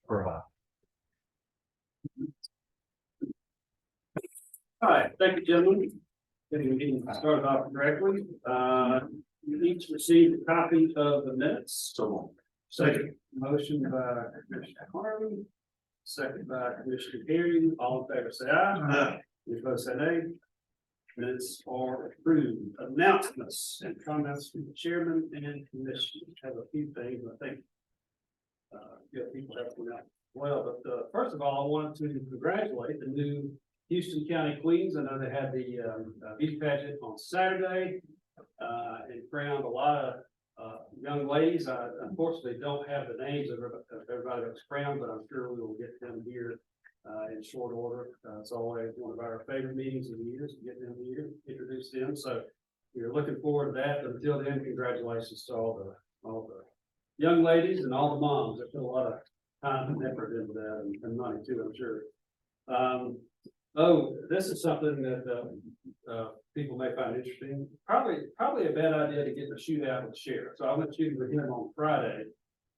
for All right, thank you, gentlemen. Getting the meeting started off correctly. You each received a copy of the minutes. Second, motion by Commissioner Harvey, second by Commissioner Perry. All in favor, say aye. Your vote say nay. Minutes are approved. Announcements and comments from the chairman and commission. Have a few things, I think. Good people have come out well, but first of all, I wanted to congratulate the new Houston County Queens. I know they had the beauty pageant on Saturday and crowned a lot of young ladies. I unfortunately don't have the names of everybody that was crowned, but I'm sure we will get them here in short order. It's always one of our favorite meetings of the year to get them here, introduce them. So we're looking forward to that. But until then, congratulations to all the young ladies and all the moms that put a lot of time and effort into that and money too, I'm sure. Oh, this is something that people may find interesting. Probably a bad idea to get the shootout with the sheriff. So I went shooting with him on Friday,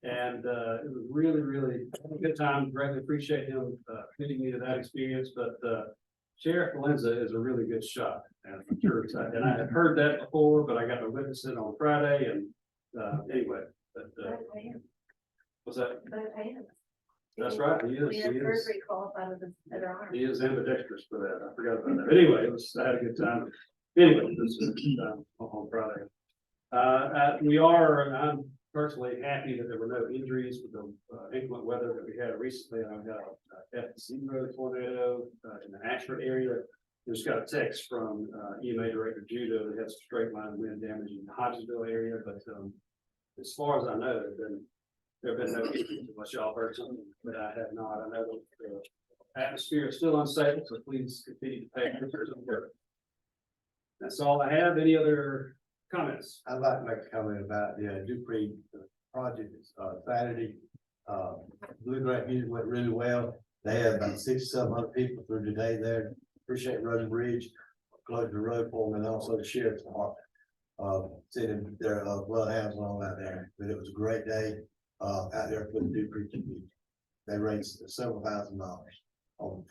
and it was really a good time. Greatly appreciate him committing me to that experience. But Sheriff Valenza is a really good shot, and I'm sure and I had heard that before, but I got to witness it on Friday. And anyway, what's that? That's right. He is ambidextrous for that. I forgot about that. Anyway, I had a good time. Anyway, this is on Friday. I'm personally happy that there were no injuries with the inclement weather that we had recently. I got a F0 tornado in the Ashford area. Just got a text from EMA Director Judah that has straight line wind damage in the Hodgesville area. But as far as I know, there have been no issues unless y'all heard something that I have not. I know the atmosphere is still unstable, so please continue to pay attention. That's all I have. Any other comments? I'd like to make a comment about the Dupree project Saturday. Bluegrass music went really well. They had about 600-700 people through today there. Appreciate Road and Bridge, closed the road for them, and also the sheriff's department. Sitting their bloodhounds and all that there. But it was a great day out there for the Dupree community. They raised several $1,000 on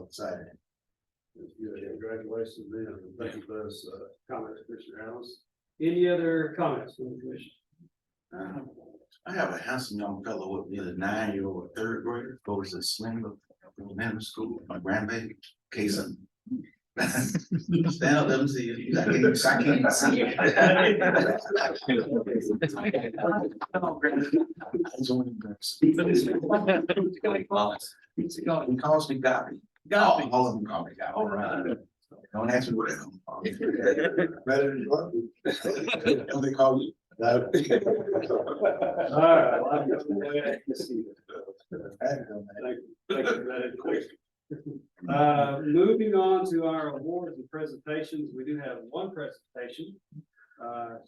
Saturday. Congratulations, man. Thank you for those comments, Commissioner Allen. Any other comments from the commission? I have a handsome young fellow with me, a 9-year-old third grader, goes to swim from middle school, my grandbaby, Kason. Stand up, let me see you. I can't see you. He calls me Goppy. All of them call me Goppy. All right. Don't ask me what they call me. Better than rugby. Don't they call you? No. All right. Thank you for that question. Moving on to our awards and presentations, we do have one presentation.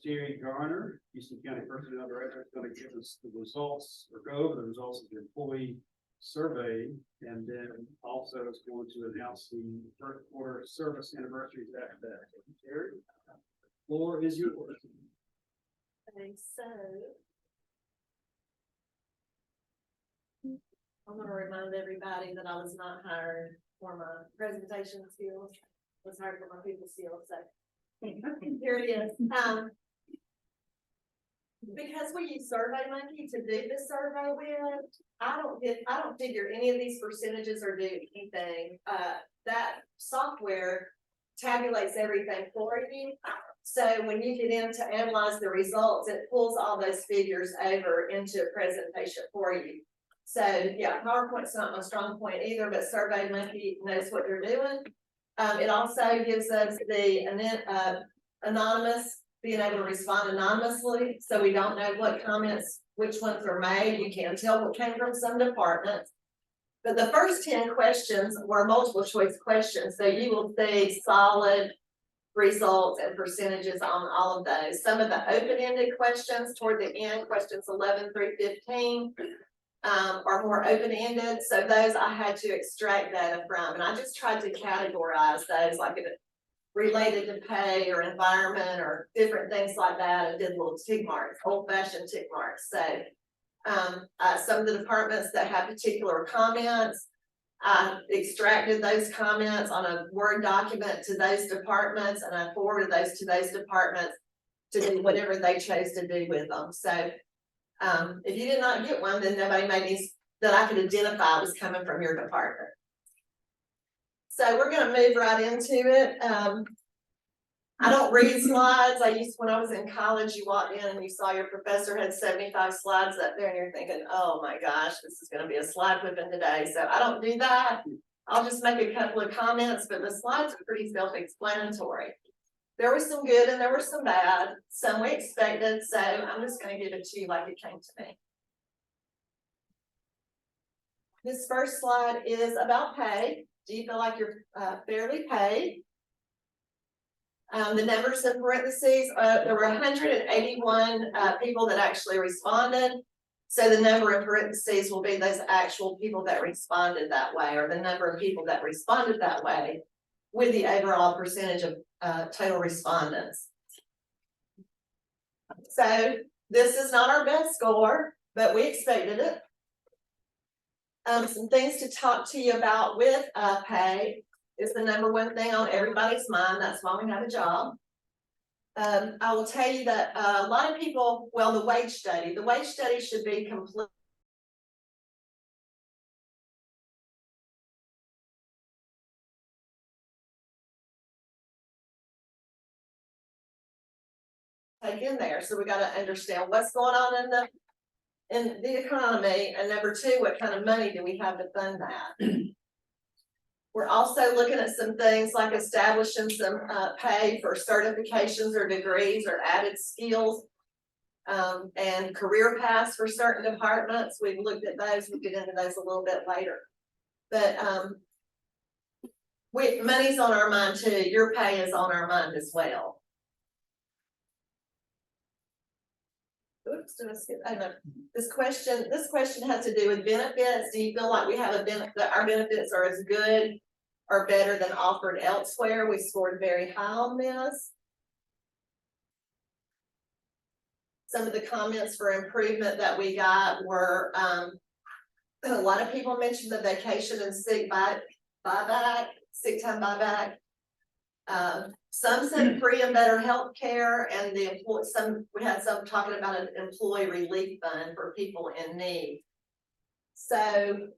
Sherry Garner, Houston County Personnel Director, is going to give us the results or go over the results of the employee survey, and then also is going to announce the first quarter service anniversaries after that. Sherry, the floor is yours. Okay, so I'm going to remind everybody that I was not hired for my presentation skills. I was hired for my people skills. So here it is. Because we use SurveyMonkey to do this survey with, I don't figure any of these percentages or do anything. That software tabulates everything for you. So when you get in to analyze the results, it pulls all those figures over into a presentation for you. So yeah, PowerPoint's not my strong point either, but SurveyMonkey knows what they're doing. It also gives us the anonymous, being able to respond anonymously. So we don't know what comments, which ones are made. You can't tell what came from some departments. But the first 10 questions were multiple choice questions. So you will see solid results and percentages on all of those. Some of the open-ended questions toward the end, questions 11 through 15, are more open-ended. So those I had to extract data from, and I just tried to categorize those like related to pay or environment or different things like that, and did little tick marks, old-fashioned tick marks. So Some of the departments that have particular comments, I extracted those comments on a Word document to those departments, and I forwarded those to those departments to do whatever they chose to do with them. So, if you did not get one, then nobody made these that I could identify was coming from your department. So we're gonna move right into it. I don't read slides. When I was in college, you walked in and you saw your professor had 75 slides up there and you're thinking, oh my gosh, this is gonna be a slide whipping today. So I don't do that. I'll just make a couple of comments, but the slides are pretty self-explanatory. There was some good and there were some bad, some we expected, so I'm just gonna give it to you like it came to me. This first slide is about pay. Do you feel like you're fairly paid? The numbers in parentheses, there were 181 people that actually responded. So the number in parentheses will be those actual people that responded that way, or the number of people that responded that way with the overall percentage of total respondents. So this is not our best score, but we expected it. Some things to talk to you about with pay is the number one thing on everybody's mind. That's why we have a job. I will tell you that a lot of people, well, the wage study should be complete. Take in there, so we got to understand what's going on in the economy, and number two, what kind of money do we have to fund that? We're also looking at some things like establishing some pay for certifications or degrees or added skills, and career paths for certain departments. We've looked at those. We'll get into those a little bit later. But money's on our mind too. Your pay is on our mind as well. Oops, did I skip? Oh, no. This question has to do with benefits. Do you feel like we have a benefit, that our benefits are as good or better than offered elsewhere? We scored very high on this. Some of the comments for improvement that we got were, a lot of people mentioned the vacation and sick buyback, sick time buyback. Some said free and better health care, and we had some talking about an employee relief fund for people in need. So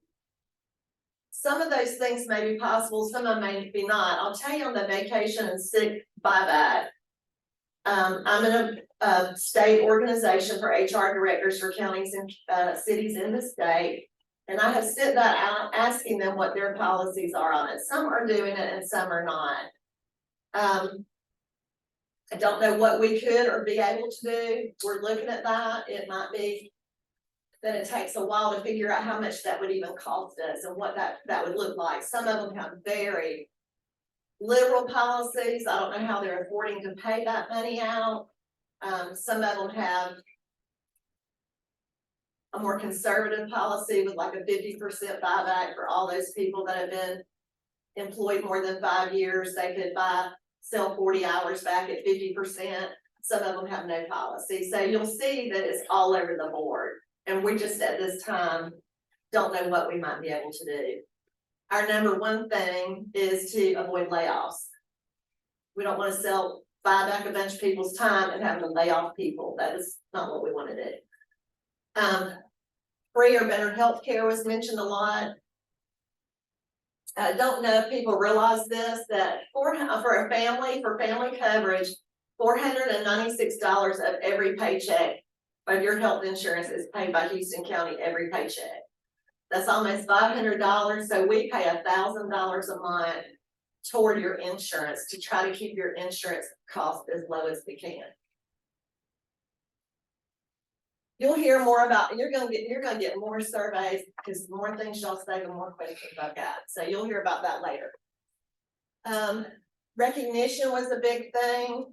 some of those things may be possible, some of them may be not. I'll tell you on the vacation and sick buyback. I'm in a state organization for HR directors for counties and cities in the state. And I have sent that out asking them what their policies are on it. Some are doing it and some are not. I don't know what we could or be able to do. We're looking at that. It might be that it takes a while to figure out how much that would even cost us and what that would look like. Some of them have very liberal policies. I don't know how they're affording to pay that money out. Some of them have a more conservative policy with like a 50% buyback for all those people that have been employed more than 5 years. They could sell 40 hours back at 50%. Some of them have no policy. So you'll see that it's all over the board. And we just at this time don't know what we might be able to do. Our number one thing is to avoid layoffs. We don't want to buy back a bunch of people's time and have to lay off people. That is not what we want to do. Free or better health care was mentioned a lot. I don't know if people realize this, that for a family, for family coverage, $496 of every paycheck of your health insurance is paid by Houston County every paycheck. That's almost $500. So we pay $1,000 a month toward your insurance to try to keep your insurance cost as low as we can. You'll hear more about, you're gonna get more surveys, because the more things y'all say, the more questions I've got. So you'll hear about that later. Recognition was a big thing.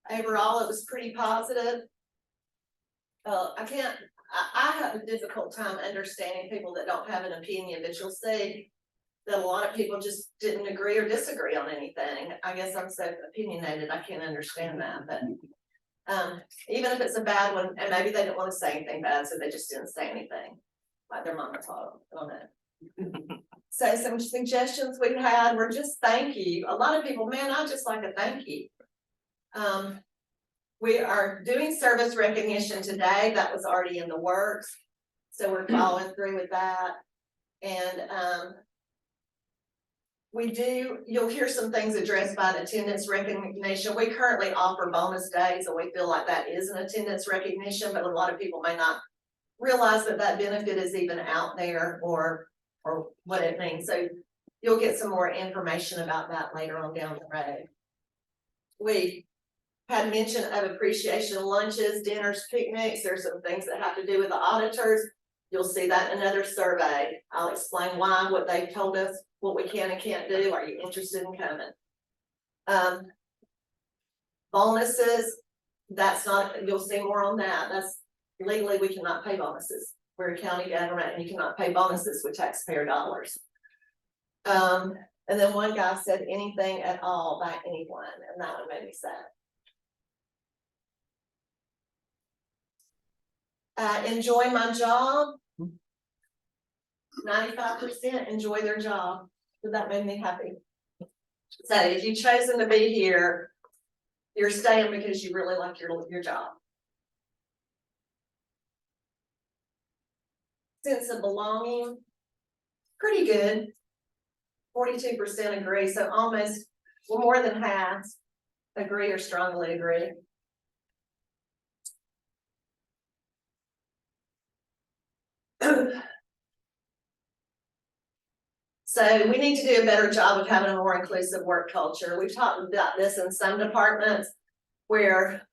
Overall, it was pretty positive. I have a difficult time understanding people that don't have an opinion, but you'll see that a lot of people just didn't agree or disagree on anything. I guess I'm so opinionated, I can't understand that, but Even if it's a bad one, and maybe they didn't want to say anything bad, so they just didn't say anything. Like their mama taught them, I don't know. So some suggestions we've had were just thank you. A lot of people, man, I just like a thank you. We are doing service recognition today. That was already in the works. So we're following through with that. And, you'll hear some things addressed by the attendance recognition. We currently offer bonus days, and we feel like that is an attendance recognition, but a lot of people may not realize that that benefit is even out there or what it means. So you'll get some more information about that later on down the road. We had mention of appreciation lunches, dinners, picnics. There's some things that have to do with the auditors. You'll see that in another survey. I'll explain why, what they've told us, what we can and can't do. Are you interested in coming? Bonuses, that's not, you'll see more on that. That's legally, we cannot pay bonuses. We're a county government and you cannot pay bonuses with taxpayer dollars. And then one guy said anything at all by anyone, and that one made me sad. Enjoy my job. 95% enjoy their job. So that made me happy. So if you've chosen to be here, you're staying because you really like your job. Sense of belonging, pretty good. 42% agree, so almost, well, more than half agree or strongly agree. So we need to do a better job of having a more inclusive work culture. We've talked about this in some departments where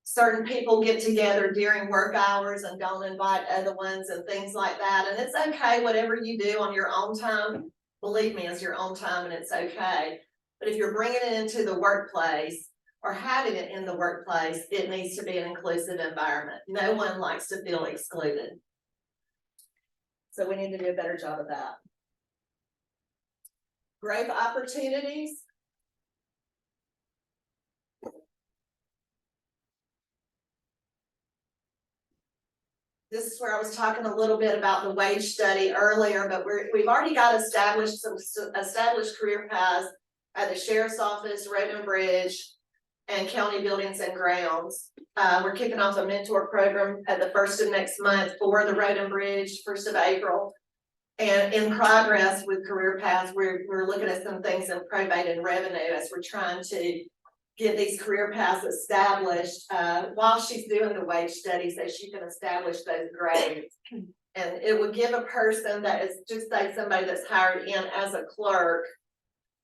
certain people get together during work hours and don't invite other ones and things like that. And it's okay, whatever you do on your own time, believe me, it's your own time and it's okay. But if you're bringing it into the workplace or having it in the workplace, it needs to be an inclusive environment. No one likes to feel excluded. So we need to do a better job of that. Growth opportunities. This is where I was talking a little bit about the wage study earlier, but we've already got established career paths at the sheriff's office, Road and Bridge, and county buildings and grounds. We're kicking off a mentor program at the 1st of next month for the Road and Bridge, 1st of April. And in progress with career paths, we're looking at some things in probate and revenue as we're trying to get these career paths established while she's doing the wage study so she can establish those grades. And it would give a person that is just say somebody that's hired in as a clerk,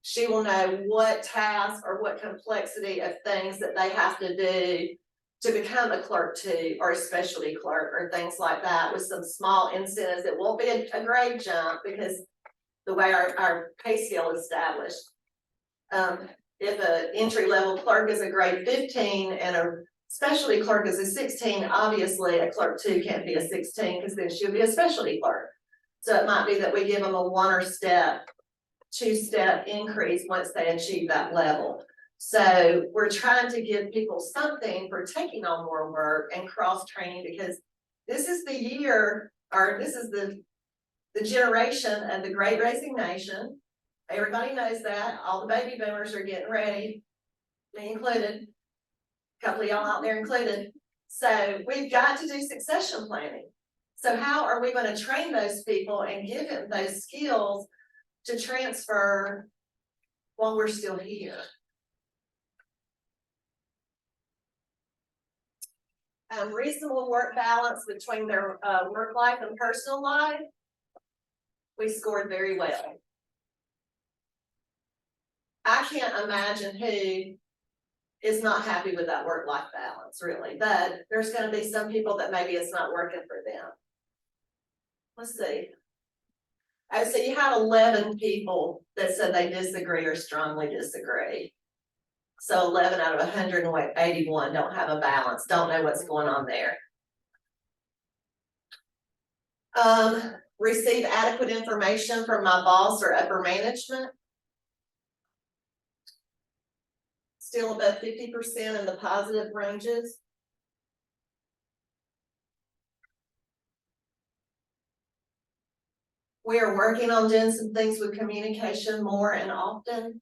she will know what task or what complexity of things that they have to do to become a clerk too, or a specialty clerk or things like that with some small incentives. It won't be a grade jump because the way our pay scale is established. If an entry-level clerk is a grade 15 and a specialty clerk is a 16, obviously a clerk 2 can't be a 16 because then she'll be a specialty clerk. So it might be that we give them a 1 or 2-step increase once they achieve that level. So we're trying to give people something for taking on more work and cross-training, because this is the year, or this is the generation of the Great Resignation. Everybody knows that. All the baby boomers are getting ready, me included. A couple of y'all out there included. So we've got to do succession planning. So how are we going to train those people and give them those skills to transfer while we're still here? Reasonable work balance between their work life and personal life. We scored very well. I can't imagine who is not happy with that work-life balance, really, but there's going to be some people that maybe it's not working for them. Let's see. Oh, so you had 11 people that said they disagree or strongly disagree. So 11 out of 181 don't have a balance, don't know what's going on there. Receive adequate information from my boss or upper management. still above 50% in the positive ranges. We are working on doing some things with communication more and often.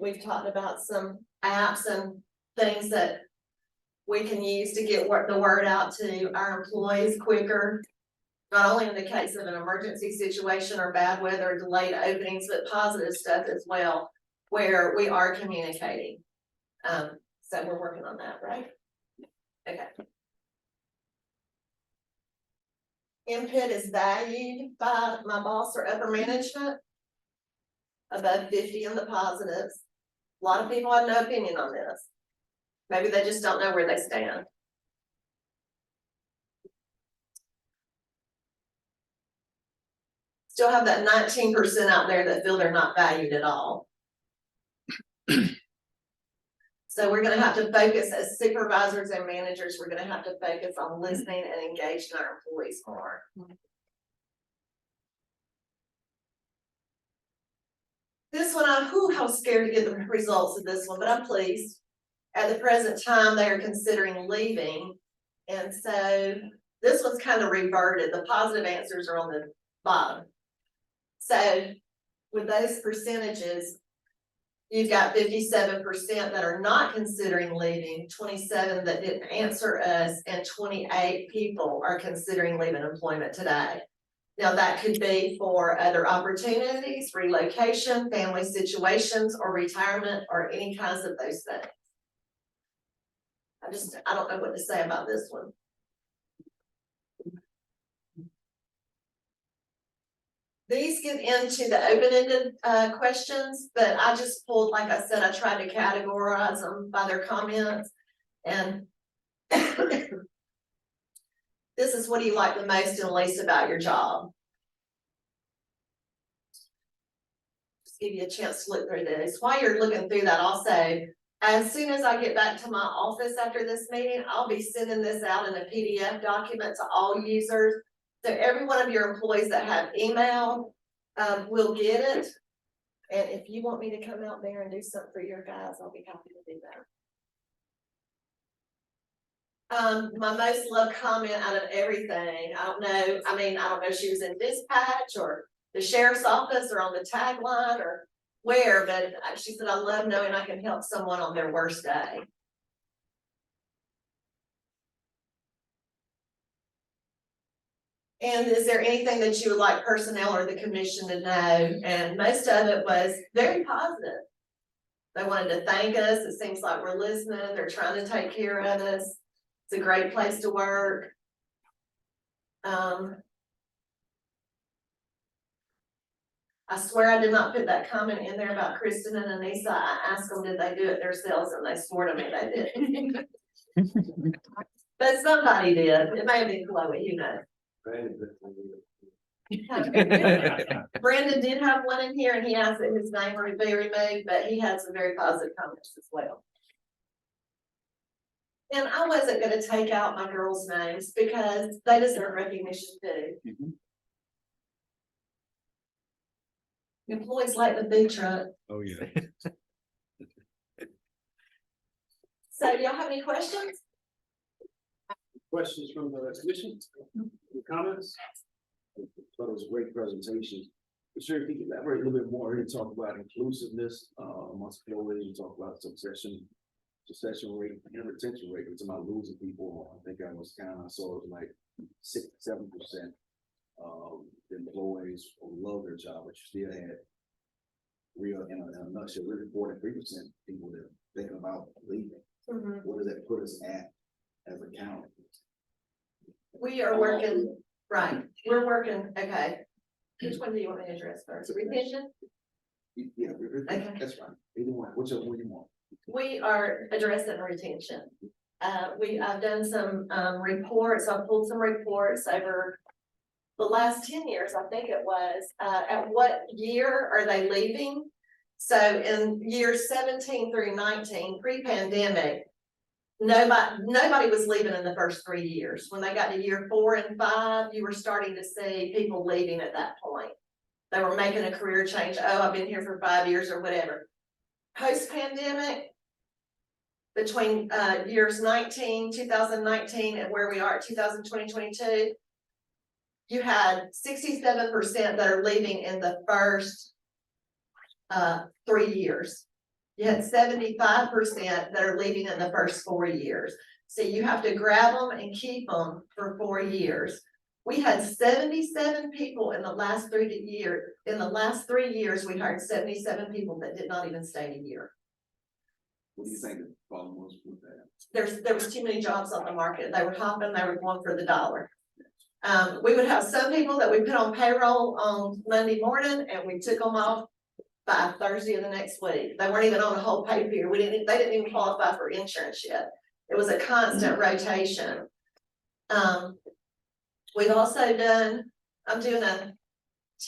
We've talked about some apps and things that we can use to get the word out to our employees quicker. Not only in the case of an emergency situation or bad weather or delayed openings, but positive stuff as well, where we are communicating. So we're working on that, right? Okay. Input is valued by my boss or upper management. Above 50 in the positives. A lot of people have no opinion on this. Maybe they just don't know where they stand. Still have that 19% out there that feel they're not valued at all. So we're gonna have to focus as supervisors and managers, we're gonna have to focus on listening and engaging our employees more. This one, I was scared to get the results of this one, but I'm pleased. At the present time, they are considering leaving. And so this one's kind of reverted. The positive answers are on the bottom. So with those percentages, you've got 57% that are not considering leaving, 27 that didn't answer us, and 28 people are considering leaving employment today. Now that could be for other opportunities, relocation, family situations, or retirement, or any kinds of those things. I don't know what to say about this one. These get into the open-ended questions, but I just pulled, like I said, I tried to categorize them by their comments. And this is what do you like the most and least about your job? Just give you a chance to look through this. While you're looking through that, also, as soon as I get back to my office after this meeting, I'll be sending this out in a PDF document to all users. So every one of your employees that have email will get it. And if you want me to come out there and do something for your guys, I'll be happy to do that. My most loved comment out of everything, I don't know if she was in dispatch or the sheriff's office or on the tagline or where, but she said, I love knowing I can help someone on their worst day. And is there anything that you would like personnel or the commission to know? And most of it was very positive. They wanted to thank us. It seems like we're listening. They're trying to take care of us. It's a great place to work. I swear I did not put that comment in there about Kristen and Anissa. I asked them, did they do it themselves? And they swore to me they did. But somebody did. It may have been Chloe, who knows. Brandon did have one in here and he asked that his name would be removed, but he had some very positive comments as well. And I wasn't gonna take out my girls' names because they deserve recognition too. Mm-hmm. Employees like the big truck. Oh, yeah. So do y'all have any questions? Questions from the commission? Any comments? That was a great presentation. Sure, if you could elaborate a little bit more and talk about inclusiveness amongst employees, you talk about succession rate and retention rate. It's about losing people. I think I was I saw it was like 6-7% employees love their job, but you still had real, in a nutshell, really 43% people that are thinking about leaving. Mm-hmm. What does that put us at as a county? We are working, right, we're working, okay. Which one do you want me to address first? Retention? Yeah, Okay. that's fine. Either one, whichever one you want. We are addressing retention. I've done some reports, I've pulled some reports over the last 10 years, I think it was. At what year are they leaving? So in years 17 through 19, pre-pandemic, nobody was leaving in the first 3 years. When they got to year 4 and 5, you were starting to see people leaving at that point. They were making a career change. Oh, I've been here for 5 years or whatever. Post-pandemic, between, years 2019 and where we are at 2022. You had 67% that are leaving in the first 3 years. You had 75% that are leaving in the first 4 years. So you have to grab them and keep them for 4 years. We had 77 people in the last 3 years. In the last 3 years, we hired 77 people that did not even stay a year. What do you think the problem was with that? There was too many jobs on the market. They were hopping, they were going for the dollar. We would have some people that we put on payroll on Monday morning and we took them off by Thursday of the next week. They weren't even on a whole pay period. They didn't even qualify for insurance yet. It was a constant rotation. We've also I'm doing a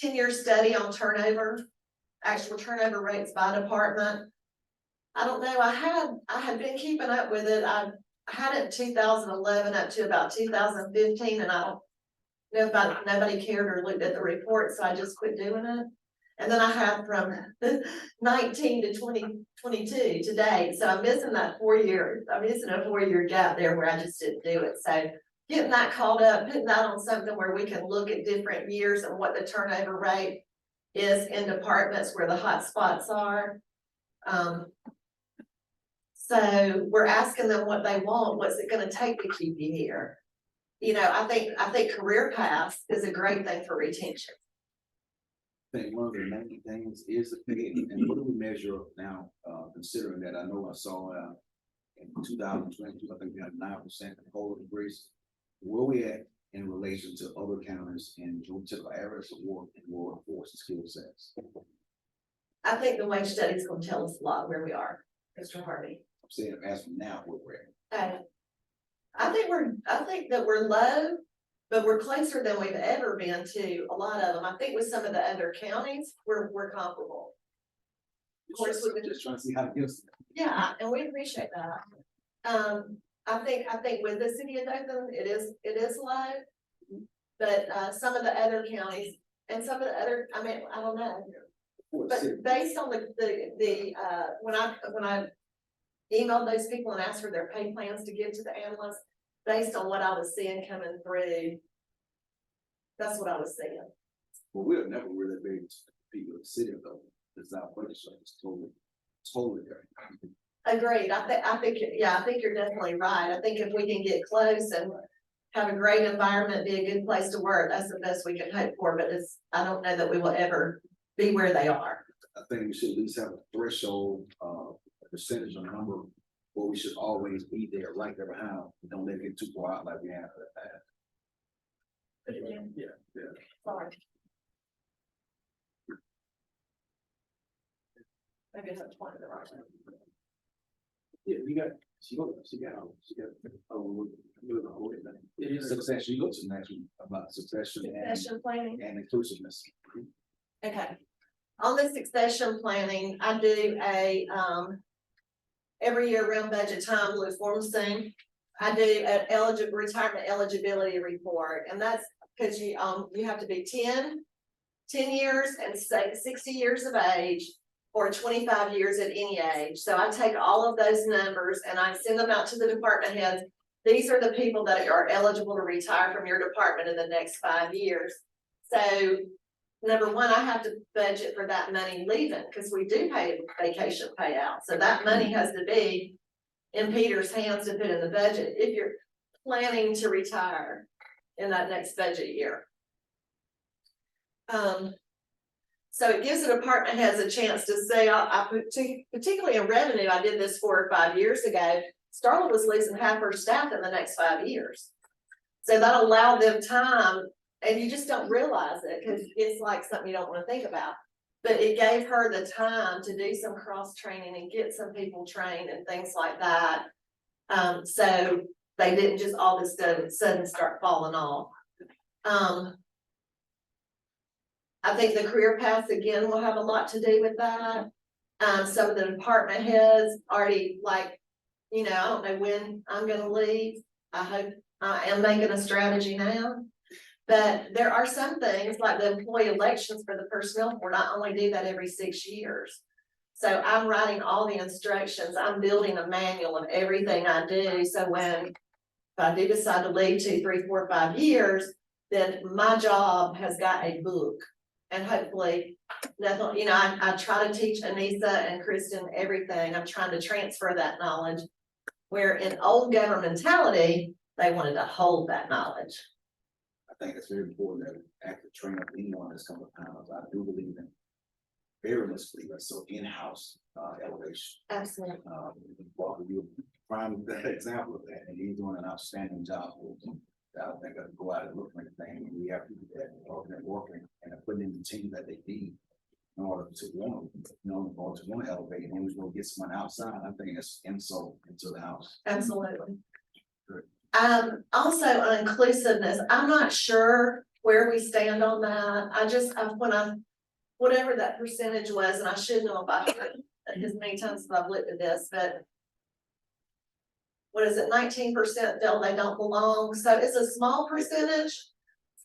10-year study on turnover, actual turnover rates by department. I don't know, I had been keeping up with it. I had it in 2011 up to about 2015, and I don't know if nobody cared or looked at the report, so I just quit doing it. And then I have from 19 to 2022 to date, so I'm missing that 4 year, I'm missing a 4 year gap there where I just didn't do it. So getting that called up, putting that on something where we can look at different years and what the turnover rate is in departments where the hot spots are. So we're asking them what they want. What's it gonna take to keep you here? You know, I think career paths is a great thing for retention. I think one of the main things is the pay, and what do we measure up now, considering that I know I saw, in 2022, I think we had 9% total increase. Where we at in relation to other counties and typical areas of work and workforce and skill sets? I think the wage study is gonna tell us a lot where we are, Mr. Harvey. I'm saying, as from now, where we're at. I think that we're low, but we're closer than we've ever been to a lot of them. I think with some of the other counties, we're comparable. Of course, we've been Just trying to see how it gives. Yeah, and we appreciate that. I think with the city of Dothan, it is low. But some of the other counties and some of the other, I mean, I don't know. But based on when I emailed those people and asked for their pay plans to give to the analysts, based on what I was seeing coming through, that's what I was seeing. Well, we'll never really be able to compete with the city of Dothan. It's not budget, so it's totally different. Agreed. I think you're definitely right. I think if we can get close and have a great environment, be a good place to work, that's the best we can hope for, but I don't know that we will ever be where they are. I think we should at least have a threshold, a percentage, a number, where we should always be there, right there behind. Don't let it get too far out like we have in the past. Yeah. Sorry. Maybe it's at 20 the right time. Yeah, she got, it is succession, you go to the next one about succession Succession planning. and inclusiveness. Okay. On the succession planning, I do a, every year around budget time, Blue Form soon. I do an retirement eligibility report, and that's because you have to be 10 years and say 60 years of age, or 25 years at any age. So I take all of those numbers and I send them out to the department heads. These are the people that are eligible to retire from your department in the next 5 years. So number one, I have to budget for that money leaving, because we do pay vacation payout. So that money has to be in Peter's hands to put in the budget if you're planning to retire in that next budget year. So it gives the department heads a chance to say, particularly in revenue, I did this 4 or 5 years ago. Starla was losing half her staff in the next 5 years. So that allowed them time, and you just don't realize it because it's like something you don't want to think about. But it gave her the time to do some cross training and get some people trained and things like that. So they didn't just all of a sudden start falling off. I think the career paths again will have a lot to do with that. Some of the department heads already I don't know when I'm gonna leave. I hope I am making a strategy now. But there are some things like the employee elections for the personnel board. I only do that every 6 years. So I'm writing all the instructions, I'm building a manual of everything I do, so when if I do decide to leave 2, 3, 4, 5 years, then my job has got a book. And hopefully, nothing, you know, I try to teach Anissa and Kristen everything, I'm trying to transfer that knowledge. Where in old governmentality, they wanted to hold that knowledge. I think it's very important that after training up anyone that's come to panels, I do believe in. Very much believe that, so in-house elevation. Absolutely. Walker, you prime example of that, and he's doing an outstanding job. I don't think I go out and look for anything, and we have people that are working and are putting in the team that they need. In order to want, or to want to elevate, and who's gonna get someone outside, I think it's insult into the house. Absolutely. Good. Also on inclusiveness, I'm not sure where we stand on that. Whatever that percentage was, and I should know about it as many times as I've looked at this, but. What is it, 19% feel they don't belong, so it's a small percentage.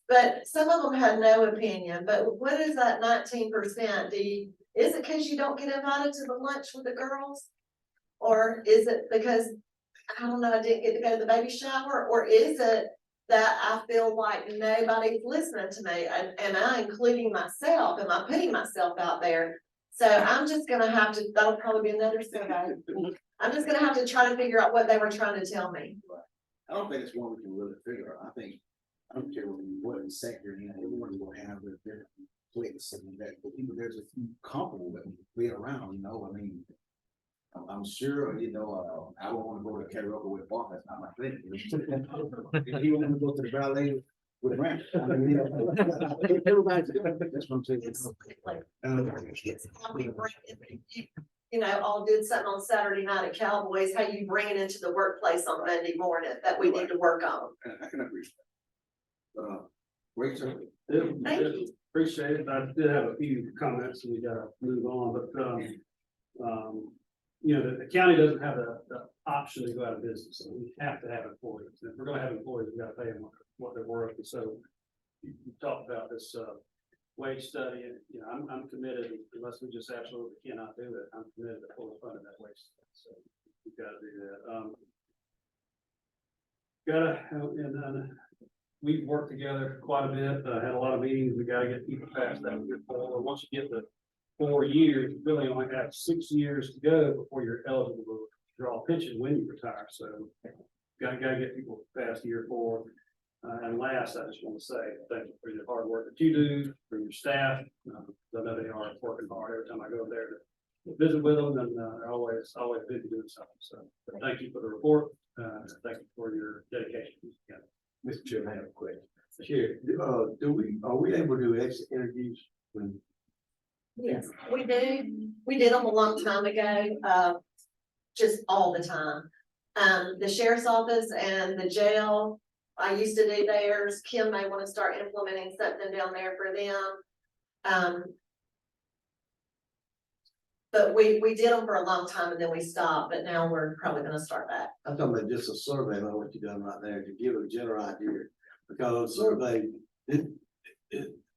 But some of them had no opinion, but what is that 19%? Is it because you don't get invited to the lunch with the girls? Or is it because, I don't know, I didn't get to go to the baby shower, or is it that I feel like nobody's listening to me? Am I including myself? Am I putting myself out there? So I'm just gonna have to, that'll probably be another survey. I'm just gonna have to try to figure out what they were trying to tell me. I don't think it's one we can really figure out. I don't care what sector, everyone's gonna have their different place, and that, but there's a few comfortable that be around, I mean. I'm sure, I don't wanna go to karaoke with Bob, that's not my thing. If you wanna go to the ballet with Grant, everybody's different, that's what I'm saying. It's how we bring it, all did something on Saturday night at Cowboys, how you bring it into the workplace on Monday morning that we need to work on. I can agree. Great survey. Thank you. Appreciate it. I did have a few comments and we gotta move on, but, the county doesn't have the option to go out of business, so we have to have employees. And if we're gonna have employees, we gotta pay them what they're worth. And so you talked about this, wage study, and, I'm committed, unless we just absolutely cannot do it, I'm committed to fully funding that wage study. So we've got to do that. And then we've worked together quite a bit, had a lot of meetings, we gotta get people past that. Once you get the 4 years, you really only have 6 years to go before you're eligible to draw a pension when you retire, so gotta get people past year 4. And last, I just want to say thank you for the hard work that you do, for your staff. I know they are working hard every time I go there to visit with them, and they're always busy doing something. So but thank you for the report. Thank you for your dedication. Mr. Chairman, I have a question. Sure. Are we able to do exit interviews when? Yes, we do. We did them a long time ago, just all the time. The sheriff's office and the jail, I used to do theirs. Kim may want to start implementing something down there for them. But we did them for a long time and then we stopped, but now we're probably gonna start back. I'm talking about just a survey on what you've done right there to give a general idea. Because a survey, it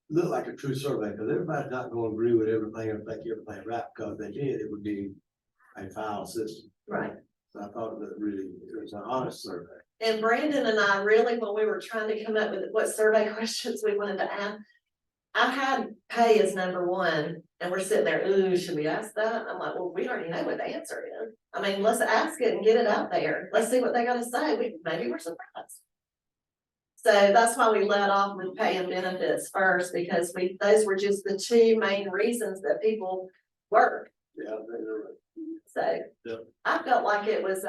looked like a true survey, because everybody's not going to agree with everything and think everything right, because they did, it would be a file system. Right. So I thought that really, it was an honest survey. And Brandon and I really, when we were trying to come up with what survey questions we wanted to ask, I had pay as number 1 and we're sitting there, ooh, should we ask that? I'm like, well, we already know what the answer is. I mean, let's ask it and get it out there. Let's see what they gotta say. Maybe we're surprised. So that's why we led off with pay and benefits first, because those were just the 2 main reasons that people work. Yeah, they're right. So Yep. I felt like it was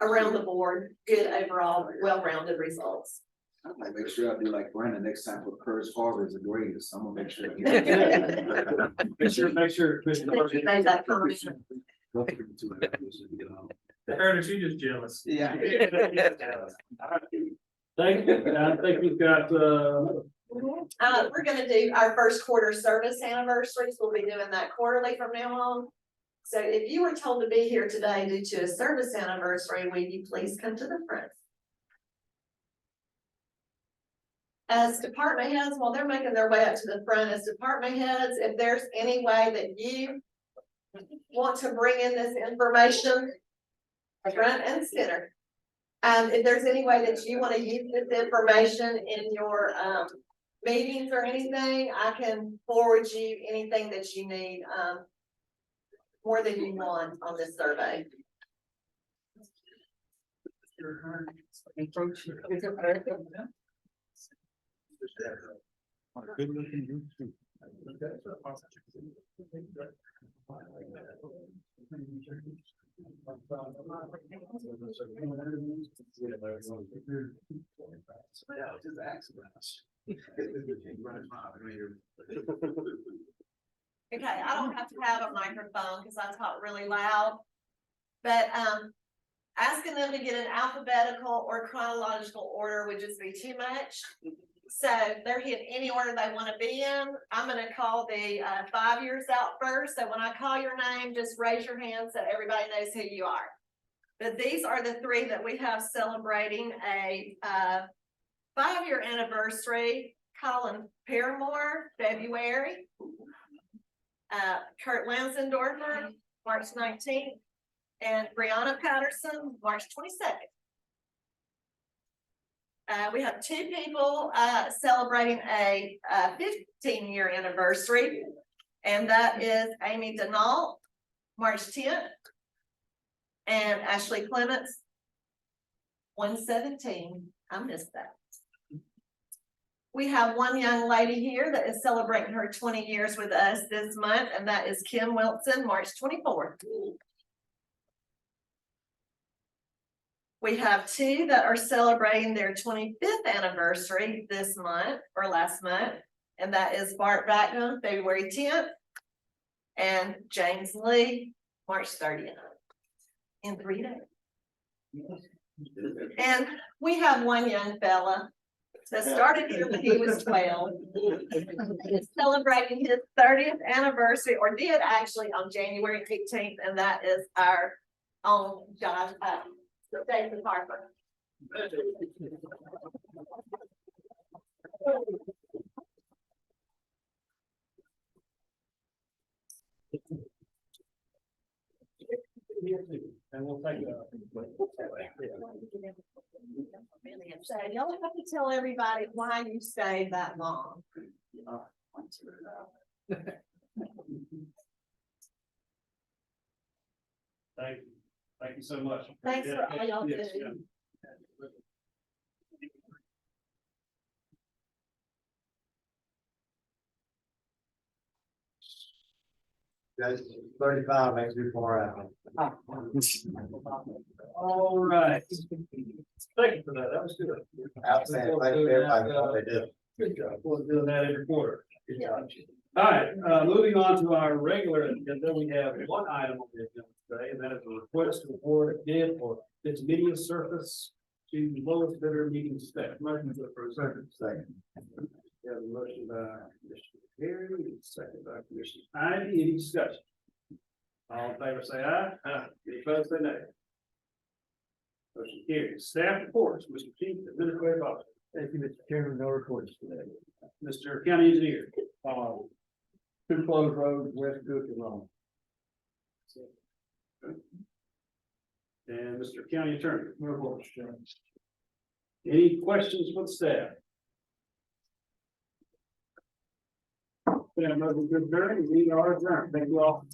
around the board, good overall, well-rounded results. I might make sure I do like Brandon next time for Curtis Harvard as a grade, so I'm gonna make sure. Make sure. Thank you, made that comment. Ernest, you just jealous. Yeah. Thank you. I think we've got, We're gonna do our first quarter service anniversaries. We'll be doing that quarterly from now on. So if you were told to be here today due to a service anniversary, will you please come to the front? as department heads, while they're making their way up to the front, as department heads, if there's any way that you want to bring in this information, front and center. If there's any way that you want to use this information in your, meetings or anything, I can forward you anything that you need, more than you want on this survey. Good looking group too. Just ask Okay, I don't have to have a microphone because I talk really loud. But, asking them to get an alphabetical or chronological order would just be too much. So they're hitting any order they want to be in. I'm gonna call the 5 years out first. So when I call your name, just raise your hand so everybody knows who you are. But these are the 3 that we have celebrating a 5-year anniversary. Colin Paramore, February. Kurt Lansendorfer, March 19th. And Brianna Patterson, March 22nd. We have 2 people celebrating a 15-year anniversary, and that is Amy Denault, March 10th, and Ashley Clements, 117. I missed that. We have one young lady here that is celebrating her 20 years with us this month, and that is Kim Wilson, March 24th. We have 2 that are celebrating their 25th anniversary this month or last month, and that is Bart Backman, February 10th, and James Lee, March 30th, in 3 days. And we have one young fella that started here when he was 12, celebrating his 30th anniversary, or did actually on January 18th, and that is our own Josh David Harper. And we'll take So y'all have to tell everybody why you stayed that long. Thank you so much. Thanks for all y'all Yes, do. yeah. Guys, 35 makes me far out. All right. Thank you for that. That was good. Outstanding. Thank you, everybody, for what they did. Good job. We're doing that every quarter. Good job. All right, moving on to our regular agenda, we have one item on the agenda today, and that is a request to award a bid for its media surface to the lowest bidder meeting spec. Motion to approve. Second. We have a motion by Commissioner Perry, second by Commissioner Ivy. Any discussion? All in favor, say aye. Aye. Any opposed, say nay. Motion carries. Staff reports, Mr. Chief Administrative Officer. Thank you, Mr. Chairman. No reports today. Mr. County Engineer. 2 Close Road, West Cook and Long. And Mr. County Attorney. No reports, Chairman. Any questions with staff? We have no good adjourned. We are adjourned. Thank you all.